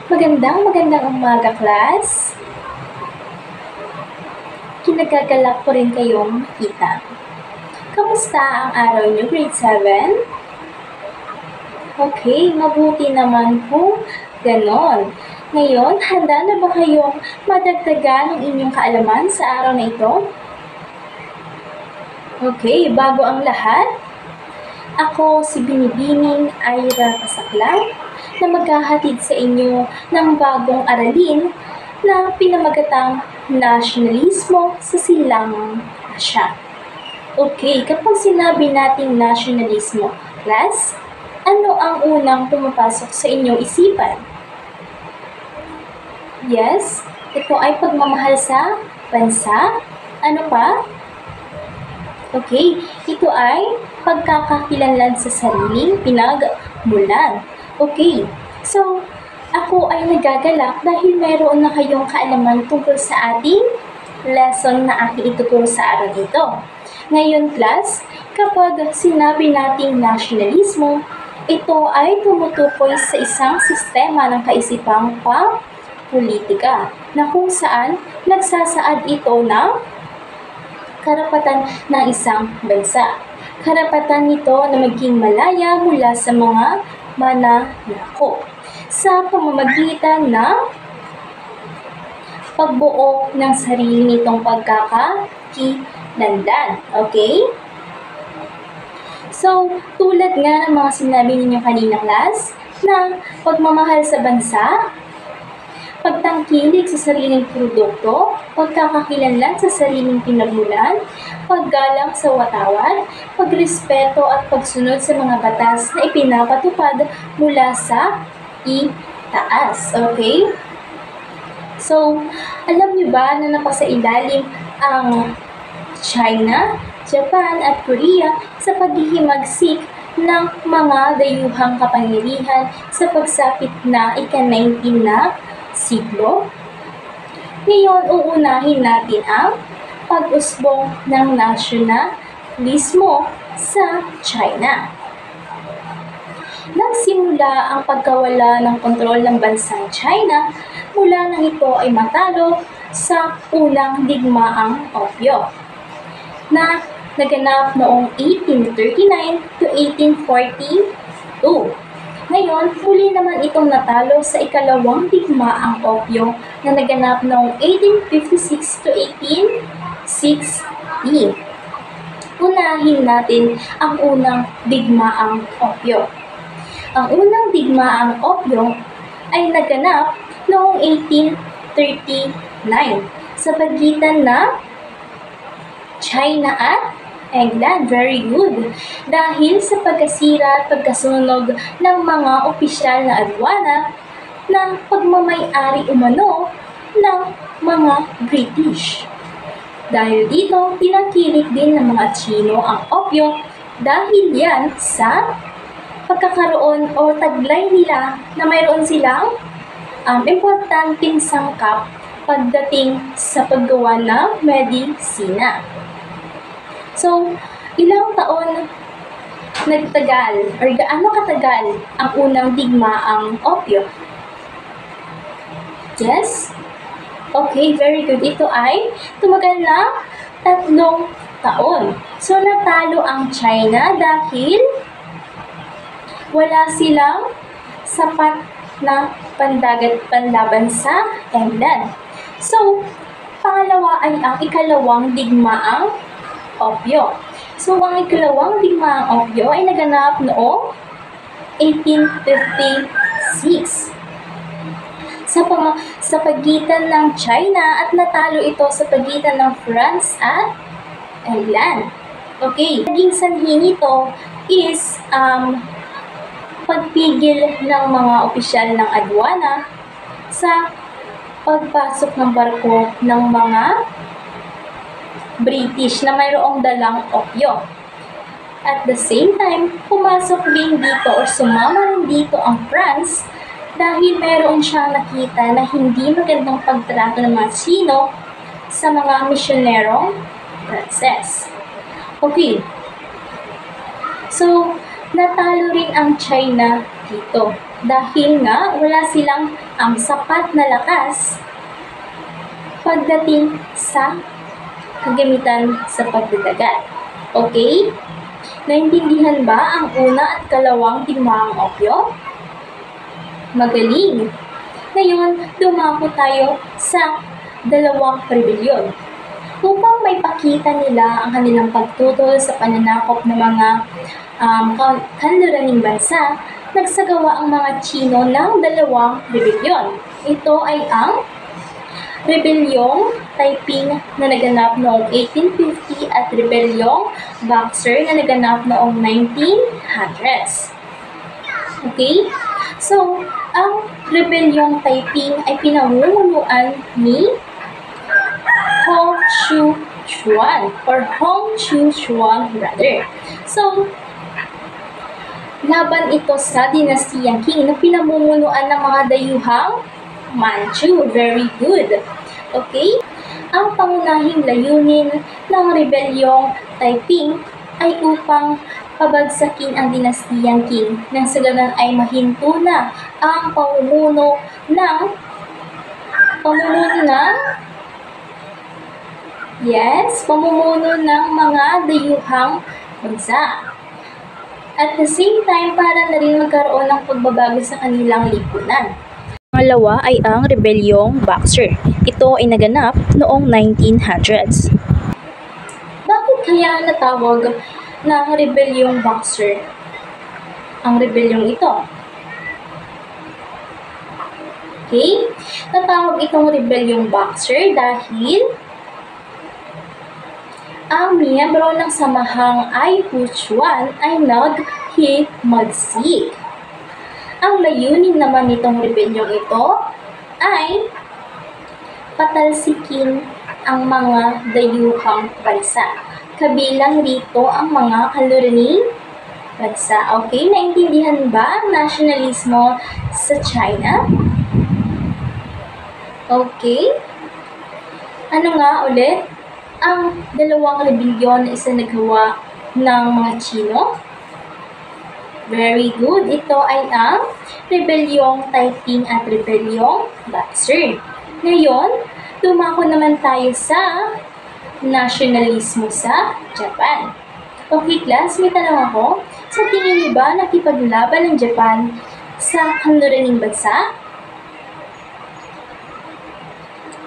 Magandang umaga, class. Kinagagalak ko rin kayong makita. Kamusta ang araw niyo, grade 7? Okay, mabuti naman kung ganon. Ngayon, handa na ba kayong madagdagan ng inyong kaalaman sa araw na ito? Okay, bago ang lahat, ako si Binibining Ira Pasaklan na maghahatid sa inyo ng bagong aralin na pinamagatang nasyonalismo sa silangang Asya. Okay, kapag sinabi nating nasyonalismo, class, ano ang unang pumapasok sa inyong isipan? Yes, ito ay pagmamahal sa bansa. Ano pa? Okay, ito ay pagkakakilanlan sa sariling pinagmulan. Okay, so ako ay nagagalak dahil meron na kayong kaalaman tungkol sa ating lesson na aking ituturo sa araw ito. Ngayon, class, kapag sinabi nating nasyonalismo, ito ay tumutukoy sa isang sistema ng kaisipang pang-politika na kung saan nagsasaad ito ng karapatan ng isang bansa. Karapatan nito na maging malaya mula sa mga mananakop sa pamamagitan ng pagbuo ng sarili nitong pagkakakilanlan. Okay? So, tulad nga ng mga sinabi ninyo kanina, class, na pagmamahal sa bansa, pagtangkilik sa sariling produkto, pagkakakilanlan sa sariling pinagmulan, paggalang sa watawat, pagrespeto at pagsunod sa mga batas na ipinapatupad mula sa itaas. Okay? So, alam niyo ba na napasailalim ang China, Japan at Korea sa paghihimagsik ng mga dayuhang kapangyarihan sa pagsapit na ika-19 na siglo? Ngayon, uunahin natin ang pag-usbong ng nasyonalismo sa China. Nagsimula ang pagkawala ng kontrol ng bansang China mula nang ito ay matalo sa unang digmaang Opyo na naganap noong 1839 to 1842. Ngayon, muli naman itong natalo sa ikalawang digmaang Opyo na naganap noong 1856 to 1860. Unahin natin ang unang digmaang Opyo. Ang unang digmaang Opyo ay naganap noong 1839 sa pagitan ng China at England. Very good. Dahil sa pagkasira at pagkasunog ng mga opisyal na aduana ng pagmamay-ari umano ng mga British. Dahil dito, tinangkilik din ng mga Chino ang opyo dahil yan sa pagkakaroon o taglay nila na mayroon silang importanteng sangkap pagdating sa paggawa ng medisina. So, ilang taon nagtagal or gaano katagal ang unang digmaang Opyo? Yes? Okay, very good. Ito ay tumagal na 3 taon. So, natalo ang China dahil wala silang sapat na pandagat panlaban sa England. So, pangalawa ay ang ikalawang digmaang Opyo. So, ang ikalawang digmaang Opyo ay naganap noong 1856 sa pagitan ng China at natalo ito sa pagitan ng France at England. Okay, naging sanhi nito is pagpigil ng mga opisyal ng aduana sa pagpasok ng barko ng mga British na mayroong dalang opyo. At the same time, pumasok din dito o sumama rin dito ang France dahil mayroon siyang nakita na hindi magandang pagtrato ng mga Sino sa mga misyonerong Pranses. Okay. So, natalo rin ang China dito. dahil nga wala silang sapat na lakas pagdating sa kagamitan sa pagdadagat. Okay? Naintindihan ba ang una at kalawang digmaang opyo? Magaling! Ngayon, dumako tayo sa dalawang rebelyon. Upang may pakita nila ang kanilang pagtutol sa pananakop ng mga kanluraning bansa, nagsagawa ang mga Tsino ng dalawang rebelyon. Ito ay ang Rebelyong Taiping na naganap noong 1850 at Rebelyong Boxer na naganap noong 1900s. Okay? So, ang Rebelyong Taiping ay pinamumunuan ni Hong Xiuquan or Hong Xiuquan rather. So, laban ito sa dinastiyang Qing na pinamumunuan ng mga dayuhang Manchu. Very good. Okay? Ang pangunahing layunin ng Rebelyong Taiping ay upang pabagsakin ang dinastiyang Qing nang sa ganun ay mahinto na ang pamumuno ng mga dayuhang bansa. At the same time, para na rin magkaroon ng pagbabago sa kanilang lipunan. Pangalawa ay ang Rebelyong Boxer. Ito ay naganap noong 1900s. Bakit kaya natawag na Rebelyong Boxer ang rebelyong ito? Okay? Natawag itong Rebelyong Boxer dahil ang miyembro ng samahang Ai Huchuan ay naghimagsik. Ang layunin naman nitong rebelyong ito ay patalsikin ang mga dayuhang bansa. Kabilang rito ang mga kanluraning bansa. Okay, naintindihan ba ang nasyonalismo sa China? Okay. Ano nga ulit ang dalawang rebelyon na isinagawa ng mga Tsino? Very good. Ito ay ang Rebelyong Taiping at Rebelyong Boxer. Ngayon, dumako naman tayo sa nasyonalismo sa Japan. Okay, class, may tanong ako. Sa tingin niyo ba nakipaglaban ng Japan sa kanluraning bansa?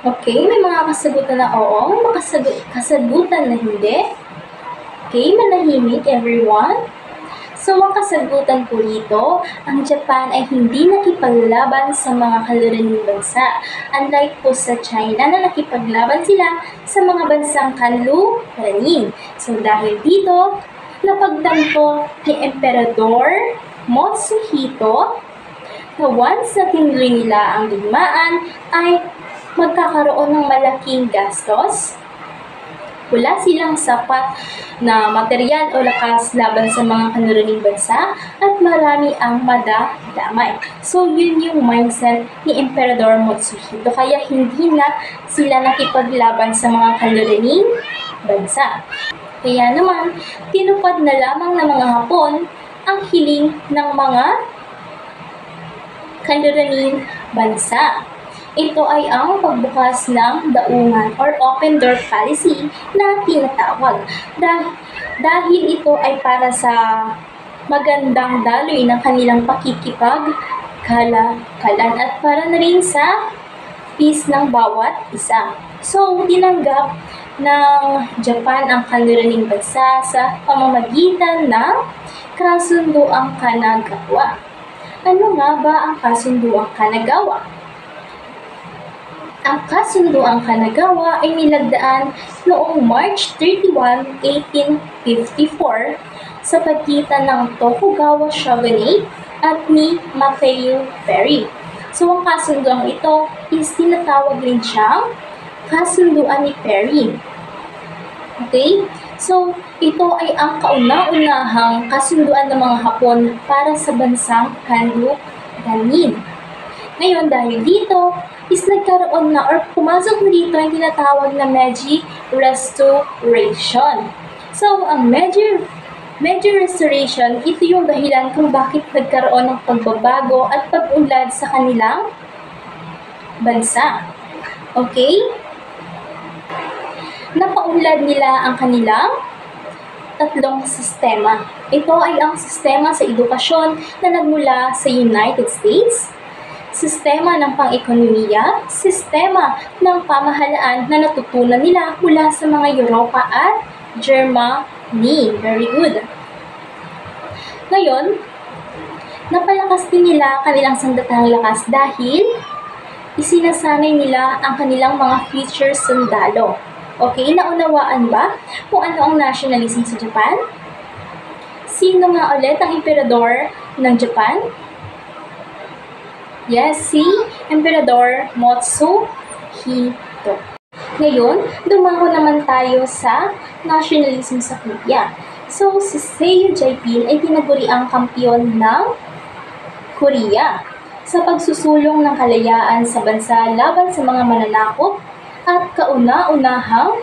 Okay, may mga kasagutan na oo, may mga kasagutan na hindi. Okay, manahimik everyone. So, ang kasagutan po rito, ang Japan ay hindi nakipaglaban sa mga kanluraning bansa. Unlike po sa China na nakipaglaban sila sa mga bansang kanluraning. So, dahil dito, napagtanto ni Emperador Motsuhito na once na tinuloy nila ang digmaan ay magkakaroon ng malaking gastos. Wala silang sapat na material o lakas laban sa mga kanluraning bansa at marami ang madadamay. So, yun yung mindset ni Emperador Motsuhito. Kaya hindi na sila nakipaglaban sa mga kanluraning bansa. Kaya naman, tinupad na lamang ng mga Hapon ang hiling ng mga kanluraning bansa. Ito ay ang pagbukas ng daungan or open door policy na tinatawag. Dahil ito ay para sa magandang daloy ng kanilang pakikipagkalakalan at para na rin sa peace ng bawat isa. So, tinanggap ng Japan ang kanluraning bansa sa pamamagitan ng Kasunduang Kanagawa. Ano nga ba ang Kasunduang Kanagawa? Ang Kasunduang Kanagawa ay nilagdaan noong March 31, 1854 sa pagitan ng Tokugawa Shogunate at ni Matthew Perry. So, ang kasunduang ito is tinatawag rin siyang Kasunduan ni Perry. Okay? So, ito ay ang kauna-unahang kasunduan ng mga Hapon para sa bansang kanluranin. Ngayon, dahil dito, is nagkaroon na or pumasok na dito ang tinatawag na Meiji Restoration. So, ang Meiji Meiji Restoration, ito yung dahilan kung bakit nagkaroon ng pagbabago at pag-unlad sa kanilang bansa. Okay? Napaunlad nila ang kanilang tatlong sistema. Ito ay ang sistema sa edukasyon na nagmula sa United States, sistema ng pang-ekonomiya, sistema ng pamahalaan na natutunan nila mula sa mga Europa at Germany. Very good. Ngayon, napalakas din nila kanilang sandatahang lakas dahil isinasanay nila ang kanilang mga future sundalo. Okay, naunawaan ba kung ano ang nationalism sa Japan? Sino nga ulit ang emperador ng Japan? Yes, si Emperador Motsuhito. Ngayon, dumako naman tayo sa nationalism sa Korea. So, si Seo Jae-pil ay tinaguriang kampiyon ng Korea sa pagsusulong ng kalayaan sa bansa laban sa mga mananakop at kauna-unahang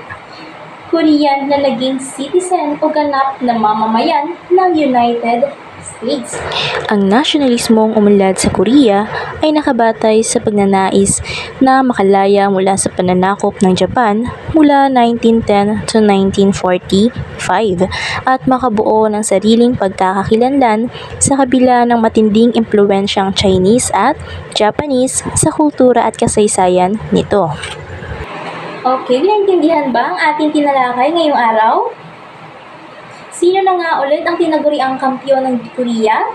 Korean na naging citizen o ganap na mamamayan ng United States. Ang nasyonalismong umunlad sa Korea ay nakabatay sa pagnanais na makalaya mula sa pananakop ng Japan mula 1910 to 1945 at makabuo ng sariling pagkakakilanlan sa kabila ng matinding impluwensyang Chinese at Japanese sa kultura at kasaysayan nito. Okay, naintindihan ba ang ating tinalakay ngayong araw? Sino na nga ulit ang tinaguriang kampiyon ng Korea?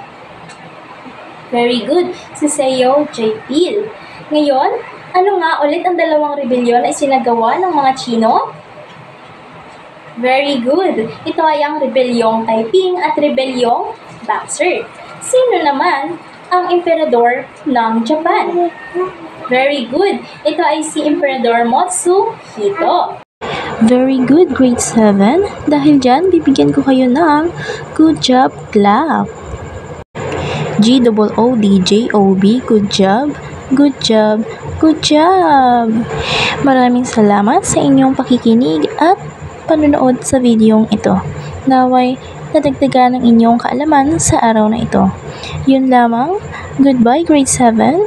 Very good, si Seo Jae-pil. Ngayon, ano nga ulit ang dalawang rebelyon na isinagawa ng mga Chino? Very good, ito ay ang rebelyong Taiping at rebelyong Boxer. Sino naman ang emperador ng Japan? Very good, ito ay si Emperador Motsuhito. Very good, grade 7. Dahil dyan, bibigyan ko kayo ng good job clap. GOODJOB, good job, good job, good job. Maraming salamat sa inyong pakikinig at panonood sa videong ito. Naway, nadagdagan ng inyong kaalaman sa araw na ito. Yun lamang. Goodbye, grade 7.